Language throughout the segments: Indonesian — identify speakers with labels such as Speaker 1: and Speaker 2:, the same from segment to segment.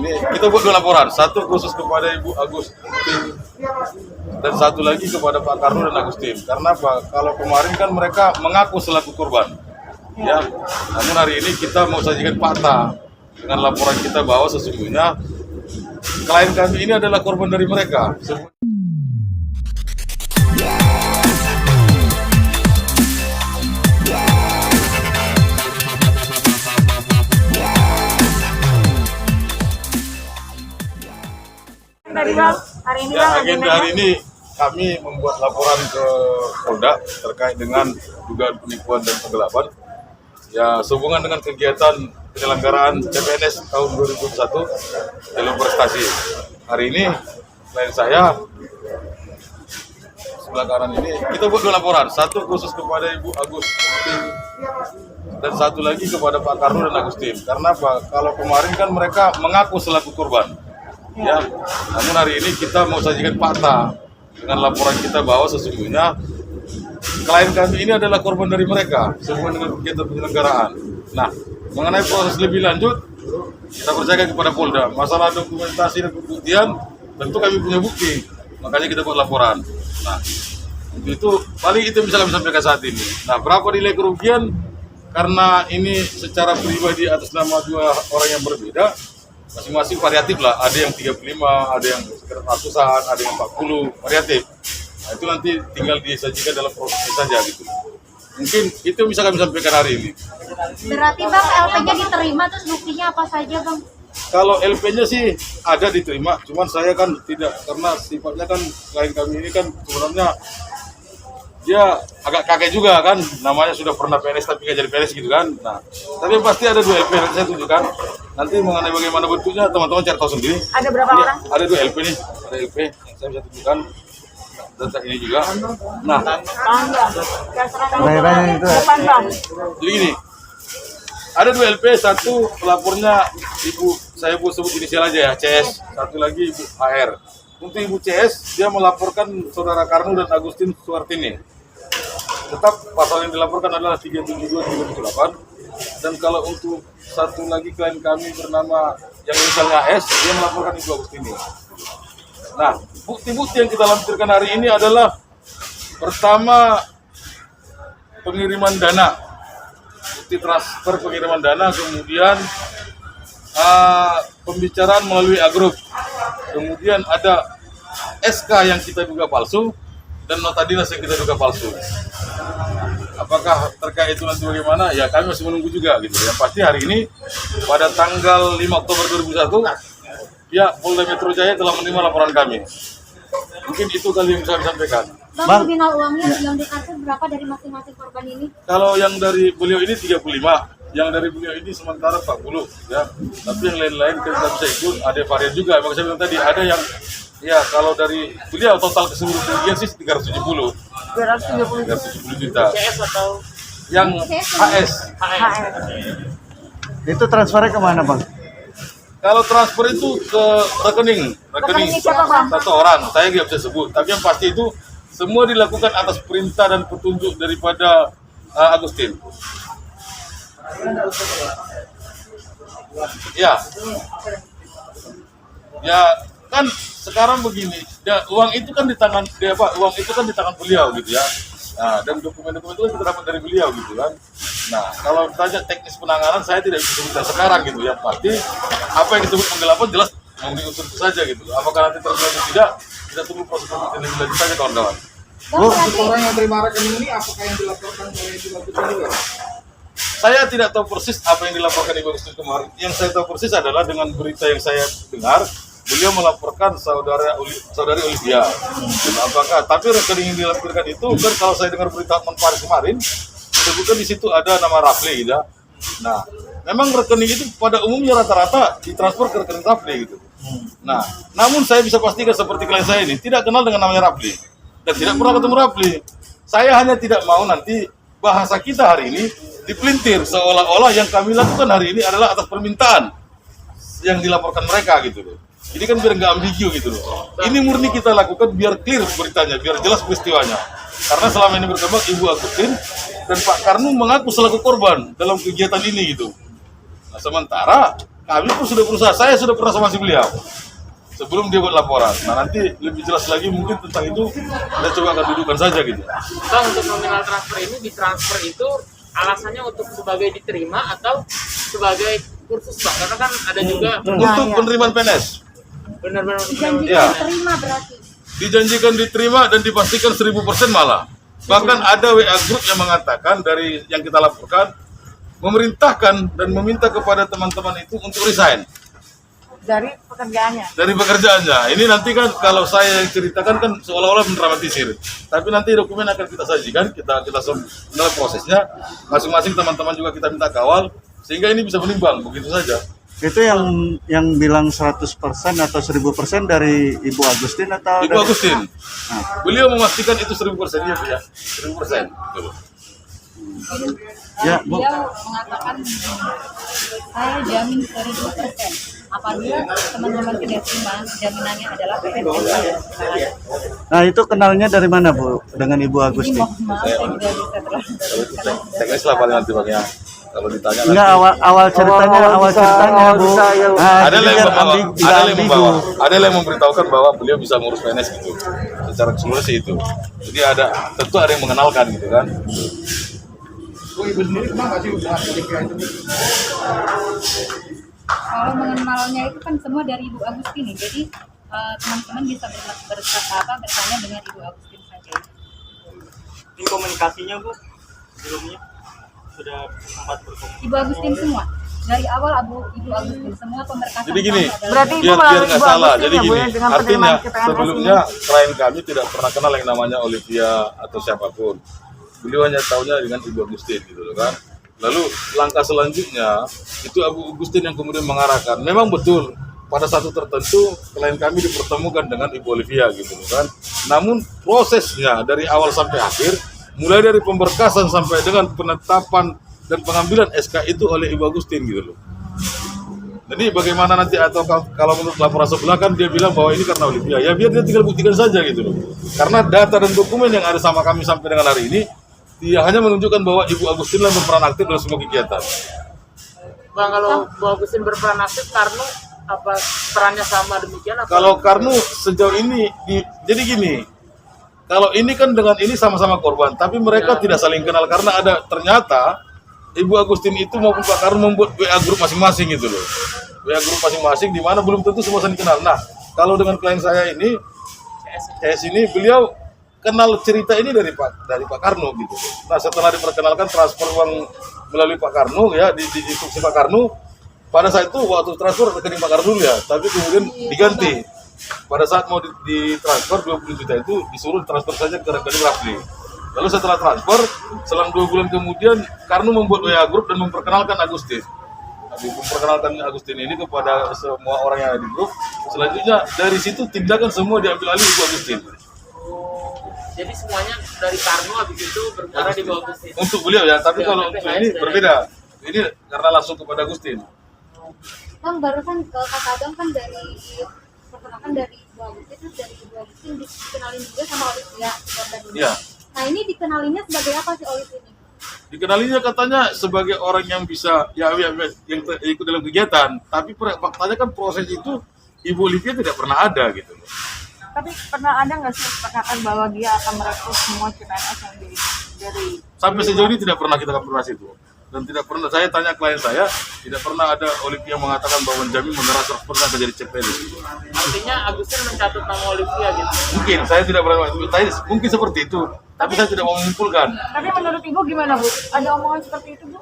Speaker 1: ini kita buat 2 laporan, satu khusus kepada Ibu Agustin dan satu lagi kepada Pak Karno dan Agustin. Karena Pak, kalau kemarin kan mereka mengaku selaku korban, ya. Namun hari ini kita mau sajikan fakta dengan laporan kita bahwa sesungguhnya klien kami ini adalah korban dari mereka. Agenda hari ini kami membuat laporan ke Polda terkait dengan dugaan penipuan dan penggelapan. Ya, sehubungan dengan kegiatan penyelenggaraan CPNS tahun 2021 jalur prestasi. Hari ini klien saya sebelah kanan ini kita buat 2 laporan, satu khusus kepada Ibu Agustin dan satu lagi kepada Pak Karno dan Agustin. Karena Pak, kalau kemarin kan mereka mengaku selaku korban, ya. Namun hari ini kita mau sajikan fakta dengan laporan kita bahwa sesungguhnya klien kami ini adalah korban dari mereka sehubungan dengan kegiatan penyelenggaraan. Nah, mengenai proses lebih lanjut kita percayakan kepada Polda. Masalah dokumentasi dan pembuktian tentu kami punya bukti, makanya kita buat laporan. Nah, untuk itu paling itu bisa kami sampaikan saat ini. Nah, berapa nilai kerugian karena ini secara pribadi atas nama 2 orang yang berbeda, masing-masing variatif lah. Ada yang 35, ada yang sekitar ratusan, ada yang 40, variatif. Nah, itu nanti tinggal disajikan dalam proses saja gitu. Mungkin itu bisa kami sampaikan hari ini.
Speaker 2: Berarti Bang, LP-nya diterima, terus buktinya apa saja Bang?
Speaker 1: Kalau LP-nya sih ada diterima, cuman saya kan tidak, karena sifatnya kan klien kami ini kan sebenarnya dia agak kakek juga kan, namanya sudah pernah PNS tapi nggak jadi PNS gitu kan. Nah, tapi pasti ada 2 LP, nanti saya tunjukkan. Nanti mengenai bagaimana bentuknya teman-teman cari tahu sendiri.
Speaker 2: Ada berapa
Speaker 1: ini,
Speaker 2: orang?
Speaker 1: Ada 2 LP nih, ada LP yang saya bisa tunjukkan. Dan saat ini juga. Nah, jadi gini, ada 2 LP, satu pelapornya Ibu, saya sebut inisial aja ya, CS. Satu lagi Ibu HR. Untuk Ibu CS, dia melaporkan Saudara Karno dan Agustin Suartini. Tetap pasal yang dilaporkan adalah 372 378. Dan kalau untuk satu lagi klien kami bernama yang inisialnya S, dia melaporkan Ibu Agustini. Nah, bukti-bukti yang kita lampirkan hari ini adalah pertama pengiriman dana, bukti transfer pengiriman dana, kemudian pembicaraan melalui A-Group, kemudian ada SK yang kita duga palsu dan nota dinas yang kita duga palsu. Apakah terkait itu nanti bagaimana? Ya kami masih menunggu juga gitu. Yang pasti hari ini pada tanggal 5 Oktober 2001 ya Polda Metro Jaya telah menerima laporan kami. Mungkin itu kali yang bisa kami sampaikan.
Speaker 2: Bang, nominal uangnya yang dikasih berapa dari masing-masing korban ini?
Speaker 1: Kalau yang dari beliau ini 35, yang dari beliau ini sementara 40 ya. Tapi yang lain-lain kita bisa ikut, ada varian juga. Makanya saya bilang tadi ada yang ya kalau dari beliau total keseluruhan kerugian sih 370 juta.
Speaker 3: CS atau
Speaker 1: Yang HS.
Speaker 3: itu transfernya kemana Bang?
Speaker 1: Kalau transfer itu ke rekening
Speaker 2: siapa, Bang?
Speaker 1: satu orang, saya nggak bisa sebut. Tapi yang pasti itu semua dilakukan atas perintah dan petunjuk daripada Agustin. Ya kan sekarang begini, uang itu kan di tangan dia Pak, uang itu kan di tangan beliau gitu ya. Nah, dan dokumen-dokumen itu kita dapat dari beliau gitu kan. Nah, kalau tanya teknis penanganan saya tidak bisa sebutkan sekarang gitu ya. Pasti apa yang disebut penggelapan jelas memenuhi unsur itu saja gitu. Apakah nanti terjadi atau tidak, kita tunggu proses pembuktian lebih lanjut saja kawan-kawan.
Speaker 4: Orang yang terima rekening ini apakah yang dilaporkan oleh Ibu Agustin juga?
Speaker 1: Saya tidak tahu persis apa yang dilaporkan Ibu Agustin kemarin. Yang saya tahu persis adalah dengan berita yang saya dengar, beliau melaporkan saudari Olivia. Dan apakah? Tapi rekening yang dilaporkan itu kan kalau saya dengar berita Menpari kemarin, disebutkan di situ ada nama Rafli gitu. Nah, memang rekening itu pada umumnya rata-rata ditransfer ke rekening Rafli gitu. Nah, namun saya bisa pastikan seperti klien saya ini tidak kenal dengan namanya Rafli dan tidak pernah ketemu Rafli. Saya hanya tidak mau nanti bahasa kita hari ini dipelintir seolah-olah yang kami lakukan hari ini adalah atas permintaan yang dilaporkan mereka gitu loh. Ini kan biar nggak ambigu gitu loh. Ini murni kita lakukan biar clear beritanya, biar jelas peristiwanya. Karena selama ini berkembang Ibu Agustin dan Pak Karno mengaku selaku korban dalam kegiatan ini gitu. Nah, sementara kami pun sudah berusaha, saya sudah pernah sama si beliau sebelum dia buat laporan. Nah nanti lebih jelas lagi mungkin tentang itu kita coba akan dudukkan saja gitu.
Speaker 3: Bang, untuk nominal transfer ini ditransfer itu alasannya untuk sebagai diterima atau sebagai kursus Bang? Karena kan ada juga
Speaker 1: Untuk penerimaan PNS.
Speaker 3: benar-benar
Speaker 2: Dijanjikan
Speaker 1: Ya.
Speaker 2: diterima berarti.
Speaker 1: Dijanjikan diterima dan dipastikan 1000% malah. Bahkan ada WA group yang mengatakan dari yang kita laporkan memerintahkan dan meminta kepada teman-teman itu untuk resign
Speaker 5: dari pekerjaannya.
Speaker 1: dari pekerjaannya. Ini nanti kan kalau saya yang ceritakan kan seolah-olah mendramatisir. Tapi nanti dokumen akan kita sajikan, kita dalam prosesnya masing-masing teman-teman juga kita minta kawal sehingga ini bisa menimbang begitu saja.
Speaker 6: Itu yang bilang 100% atau 1000% dari Ibu Agustin atau
Speaker 1: Ibu
Speaker 6: dari...
Speaker 1: Agustin, beliau memastikan itu 1000% ya, Bu ya, 1000%. Betul.
Speaker 6: Ya, Bu.
Speaker 7: Dia mengatakan saya jamin 1000% apabila teman-teman tidak terima jaminannya adalah PNS.
Speaker 6: Nah, itu kenalnya dari mana, Bu? Dengan Ibu
Speaker 7: Ini
Speaker 6: Agustin?
Speaker 7: mohon maaf saya tidak bisa terlalu
Speaker 1: Teknis lah paling nanti Bang ya. Kalau ditanya
Speaker 6: Enggak,
Speaker 1: nanti.
Speaker 6: awal ceritanya, Bu. Nah,
Speaker 1: Ada
Speaker 6: jadi
Speaker 1: yang
Speaker 6: biar
Speaker 1: membawa,
Speaker 6: tidak
Speaker 1: ada yang
Speaker 6: ambigu.
Speaker 1: membawa, ada yang memberitahukan bahwa beliau bisa ngurus PNS gitu. Secara keseluruhan sih itu. Jadi tentu ada yang mengenalkan gitu kan.
Speaker 4: Bu, Ibu sendiri kenapa sih dengan Olivia itu?
Speaker 7: Kalau mengenalnya itu kan semua dari Ibu Agustin, jadi teman-teman bisa bertanya dengan Ibu Agustin saja.
Speaker 8: Ini komunikasinya Bu sebelumnya sudah sempat berkomunikasi.
Speaker 7: Ibu Agustin semua dari awal Ibu Agustin semua pemberkasan.
Speaker 1: Jadi gini,
Speaker 7: kami adalah-
Speaker 5: Berarti Ibu
Speaker 1: biar
Speaker 5: melalui
Speaker 1: nggak
Speaker 5: Ibu
Speaker 1: salah.
Speaker 5: Agustin
Speaker 1: Jadi
Speaker 5: ya, Bu,
Speaker 1: gini,
Speaker 5: ya, dengan
Speaker 1: artinya
Speaker 5: penerimaan ke PNS
Speaker 1: sebelumnya klien kami tidak pernah kenal yang namanya Olivia atau siapapun. Beliau hanya tahunya dengan Ibu Agustin gitu loh kan. Lalu langkah selanjutnya itu Ibu Agustin yang kemudian mengarahkan. Memang betul pada satu tertentu klien kami dipertemukan dengan Ibu Olivia gitu loh kan. Namun prosesnya dari awal sampai akhir, mulai dari pemberkasan sampai dengan penetapan dan pengambilan SK itu oleh Ibu Agustin gitu loh. Jadi bagaimana nanti atau kalau menurut laporan sebelah kan dia bilang bahwa ini karena Olivia, ya biar dia tinggal buktikan saja gitu loh. Karena data dan dokumen yang ada sama kami sampai dengan hari ini, dia hanya menunjukkan bahwa Ibu Agustin lah berperan aktif dalam semua kegiatan.
Speaker 3: Bang, kalau Bu Agustin berperan aktif karena apa perannya sama demikian apa?
Speaker 1: Kalau Karnu sejauh ini, jadi gini, kalau ini kan dengan ini sama-sama korban, tapi mereka tidak saling kenal karena ada ternyata Ibu Agustin itu maupun Pak Karnu membuat WA grup masing-masing gitu loh. WA grup masing-masing di mana belum tentu semua saling kenal. Nah, kalau dengan klien saya ini, CS ini beliau kenal cerita ini dari Pak Karnu gitu. Nah, setelah diperkenalkan transfer uang melalui Pak Karnu ya di instruksi Pak Karnu, pada saat itu waktu transfer rekening Pak Karnu ya, tapi kemudian diganti. Pada saat mau ditransfer 20 juta itu disuruh transfer saja ke rekening Rafli. Lalu setelah transfer, selang 2 bulan kemudian Karnu membuat WA grup dan memperkenalkan Agustin. Memperkenalkan Agustin ini kepada semua orang yang ada di grup. Selanjutnya dari situ tindakan semua diambil alih Ibu Agustin.
Speaker 3: Jadi semuanya dari Karno habis itu berbicara di Bu Agustin.
Speaker 1: Untuk beliau ya, tapi kalau untuk ini berbeda. Ini karena langsung kepada Agustin.
Speaker 2: Bang, barusan ke Kak Adam kan dari perkenalkan dari Ibu Agustin, terus dari Ibu Agustin dikenalin juga sama Olivia korban ini.
Speaker 1: Iya.
Speaker 2: Nah ini dikenalinnya sebagai apa sih Olivia ini?
Speaker 1: Dikenalinya katanya sebagai orang yang bisa yang ikut dalam kegiatan, tapi faktanya kan proses itu Ibu Olivia tidak pernah ada gitu.
Speaker 5: Tapi pernah ada nggak sih perkataan bahwa dia akan merekrut semua CPNS yang dari
Speaker 1: Sampai sejauh ini tidak pernah kita konfirmasi itu. Dan tidak pernah, saya tanya klien saya, tidak pernah ada Olivia mengatakan bahwa menjamin menerasa pernah terjadi CPNS.
Speaker 3: Artinya Agustin mencatat nama Olivia gitu.
Speaker 1: Mungkin, saya tidak pernah, mungkin seperti itu, tapi saya tidak mau menyimpulkan.
Speaker 5: Tapi menurut Ibu gimana, Bu? Ada omongan seperti itu, Bu?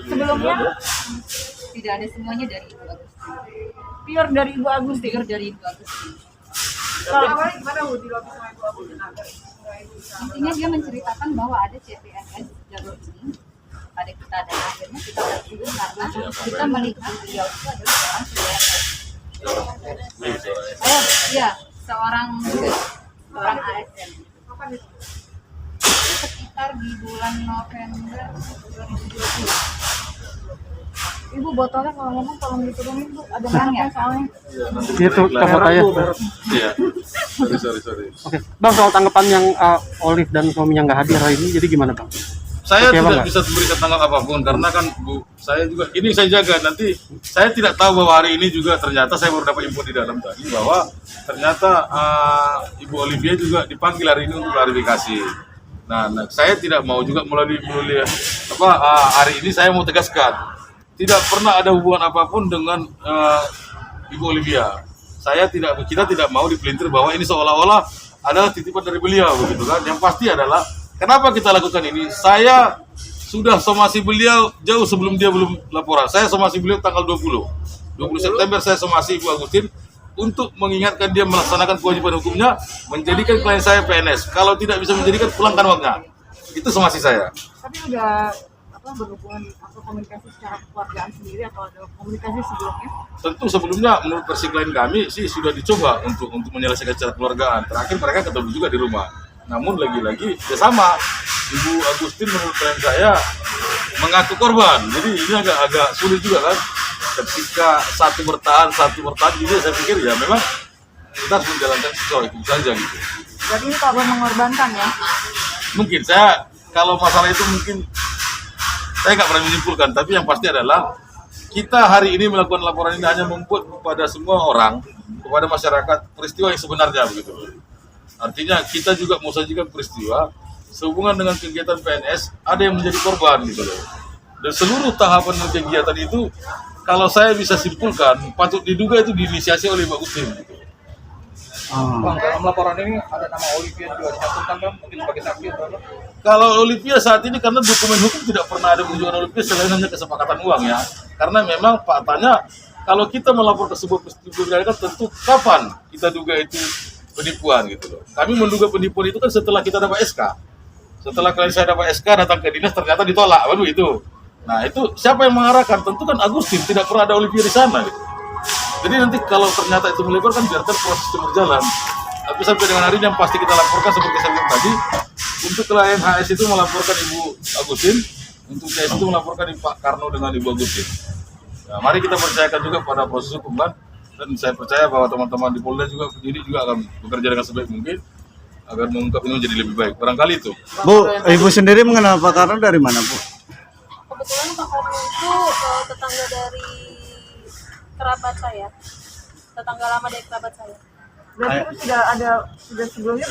Speaker 5: Sebelumnya
Speaker 7: Tidak ada semuanya dari Ibu Agustin.
Speaker 5: pure dari Ibu Agustin.
Speaker 7: Pure dari Ibu Agustin.
Speaker 5: Kalau awalnya gimana, Bu? Di lobby sama Ibu Agustin
Speaker 7: Intinya dia menceritakan bahwa ada CPNS jalur ini pada kita dan akhirnya kita terhubung karena kita melihat beliau itu adalah seorang CPNS. Iya, seorang ASN. Sekitar di bulan November 2020.
Speaker 5: Ibu botolnya kalau ngomong tolong diturunin, Bu. Ada orangnya soalnya.
Speaker 8: Itu fotonya.
Speaker 1: Iya, sorry.
Speaker 8: Oke, Bang, soal tanggapan yang Olive dan suaminya nggak hadir hari ini, jadi gimana Bang?
Speaker 1: Saya
Speaker 8: Oke,
Speaker 1: tidak
Speaker 8: Bang.
Speaker 1: bisa memberikan tanggal apapun karena kan Bu, saya juga ini saya jaga nanti saya tidak tahu bahwa hari ini juga ternyata saya baru dapat info di dalam tadi bahwa ternyata Ibu Olivia juga dipanggil hari ini untuk klarifikasi. Nah, saya tidak mau juga melalui hari ini saya mau tegaskan tidak pernah ada hubungan apapun dengan Ibu Olivia. Kita tidak mau dipelintir bahwa ini seolah-olah adalah titipan dari beliau begitu kan. Yang pasti adalah kenapa kita lakukan ini? Saya sudah somasi beliau jauh sebelum dia belum laporan. Saya somasi beliau tanggal 20 September saya somasi Ibu Agustin untuk mengingatkan dia melaksanakan kewajiban hukumnya, menjadikan klien saya PNS. Kalau tidak bisa menjadikan, pulangkan uangnya. Itu somasi saya.
Speaker 5: Tapi udah berhubungan atau komunikasi secara keluargaan sendiri atau ada komunikasi sebelumnya?
Speaker 1: Tentu sebelumnya menurut versi klien kami sih sudah dicoba untuk menyelesaikan secara keluargaan. Terakhir mereka ketemu juga di rumah. Namun lagi-lagi ya sama, Ibu Agustin menurut klien saya mengaku korban. Jadi ini agak sulit juga kan. Ketika satu bertahan, jadi saya pikir ya memang kita harus menjalankan sesuai itu saja gitu.
Speaker 5: Berarti ini korban mengorbankan ya?
Speaker 1: Mungkin saya kalau masalah itu mungkin saya nggak pernah menyimpulkan, tapi yang pasti adalah kita hari ini melakukan laporan ini hanya membuat kepada semua orang, kepada masyarakat peristiwa yang sebenarnya begitu. Artinya kita juga mau sajikan peristiwa sehubungan dengan kegiatan PNS ada yang menjadi korban gitu loh. Dan seluruh tahapan dan kegiatan itu kalau saya bisa simpulkan patut diduga itu diinisiasi oleh Mbak Agustin gitu.
Speaker 4: Bang, dalam laporan ini ada nama Olivia juga dicantumkan Bang, mungkin sebagai saksi atau apa?
Speaker 1: Kalau Olivia saat ini karena dokumen hukum tidak pernah ada menunjukkan Olivia selain hanya kesepakatan uang ya. Karena memang faktanya kalau kita melapor ke sebuah peristiwa kan tentu kapan kita duga itu penipuan gitu loh. Kami menduga penipuan itu kan setelah kita dapat SK. Setelah klien saya dapat SK datang ke dinas ternyata ditolak, baru itu. Nah itu siapa yang mengarahkan? Tentu kan Agustin, tidak pernah ada Olivia di sana gitu. Jadi nanti kalau ternyata itu melebar kan biarkan proses itu berjalan. Tapi sampai dengan hari ini yang pasti kita laporkan seperti saya bilang tadi, untuk klien HS itu melaporkan Ibu Agustin, untuk CS itu melaporkan Pak Karno dengan Ibu Agustin. Nah, mari kita percayakan juga pada proses hukum kan, dan saya percaya bahwa teman-teman di Polda juga penyidik juga akan bekerja dengan sebaik mungkin agar mengungkap ini menjadi lebih baik. Barangkali itu.
Speaker 6: Bu, Ibu sendiri mengenal Pak Karno dari mana, Bu?
Speaker 2: Kebetulan Pak Karno itu tetangga dari kerabat saya, tetangga lama dari kerabat saya.
Speaker 5: Berarti itu sudah sebelumnya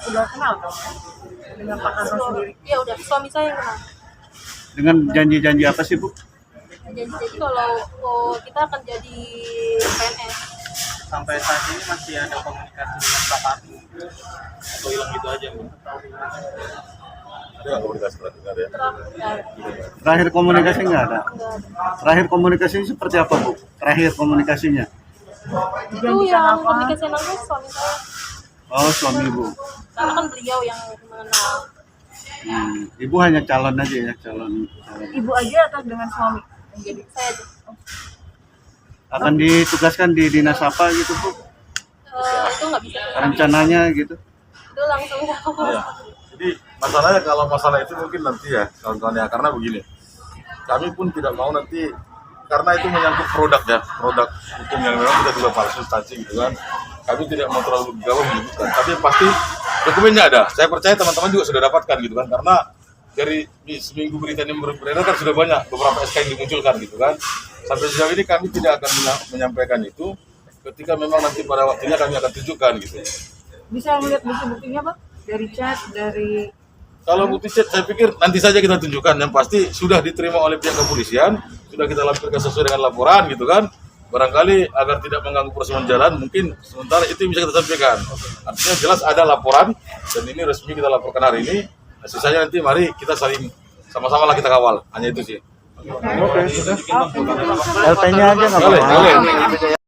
Speaker 5: sudah kenal dong dengan Pak Karno sendiri?
Speaker 2: Iya udah, suami saya yang kenal.
Speaker 6: Dengan janji-janji apa sih, Bu?
Speaker 2: Jadi kalau kita akan jadi PNS.
Speaker 8: Sampai saat ini masih ada komunikasi dengan Pak Karno atau hilang gitu aja Bu?
Speaker 1: Ada komunikasi terakhir ya?
Speaker 6: Terakhir komunikasi nggak ada? Terakhir komunikasinya seperti apa, Bu? Terakhir komunikasinya?
Speaker 2: Itu yang komunikasi langsung suami saya.
Speaker 6: Oh, suami Ibu.
Speaker 2: Karena kan beliau yang mengenal.
Speaker 6: Ibu hanya calon aja ya, calon.
Speaker 5: Ibu aja atau dengan suami?
Speaker 2: Jadi saya aja.
Speaker 6: Akan ditugaskan di dinas apa gitu, Bu?
Speaker 2: Itu nggak bisa.
Speaker 6: Rencananya gitu?
Speaker 2: Itu langsung
Speaker 1: Ya. Jadi masalahnya kalau masalah itu mungkin nanti ya kawan-kawan ya, karena begini, kami pun tidak mau nanti karena itu menyangkut produk hukum yang memang kita juga palsu instansi gitu kan, kami tidak mau terlalu gawang menyebutkan, tapi yang pasti dokumennya ada. Saya percaya teman-teman juga sudah dapatkan gitu kan, karena dari seminggu berita ini beredar kan sudah banyak beberapa SK yang dimunculkan gitu kan. Sampai sejauh ini kami tidak akan menyampaikan itu, ketika memang nanti pada waktunya kami akan tunjukkan gitu.
Speaker 5: Bisa melihat bukti-buktinya Pak? Dari chat, dari...
Speaker 1: Kalau bukti chat saya pikir nanti saja kita tunjukkan. Yang pasti sudah diterima oleh pihak kepolisian, sudah kita lampirkan sesuai dengan laporan gitu kan. Barangkali agar tidak mengganggu proses jalan, mungkin sementara itu yang bisa kita sampaikan. Artinya jelas ada laporan dan ini resmi kita laporkan hari ini. Nah, sisanya nanti mari kita saling sama-sama lah kita kawal. Hanya itu sih.
Speaker 6: LP-nya aja nggak
Speaker 1: Boleh,
Speaker 6: apa-apa.
Speaker 1: boleh.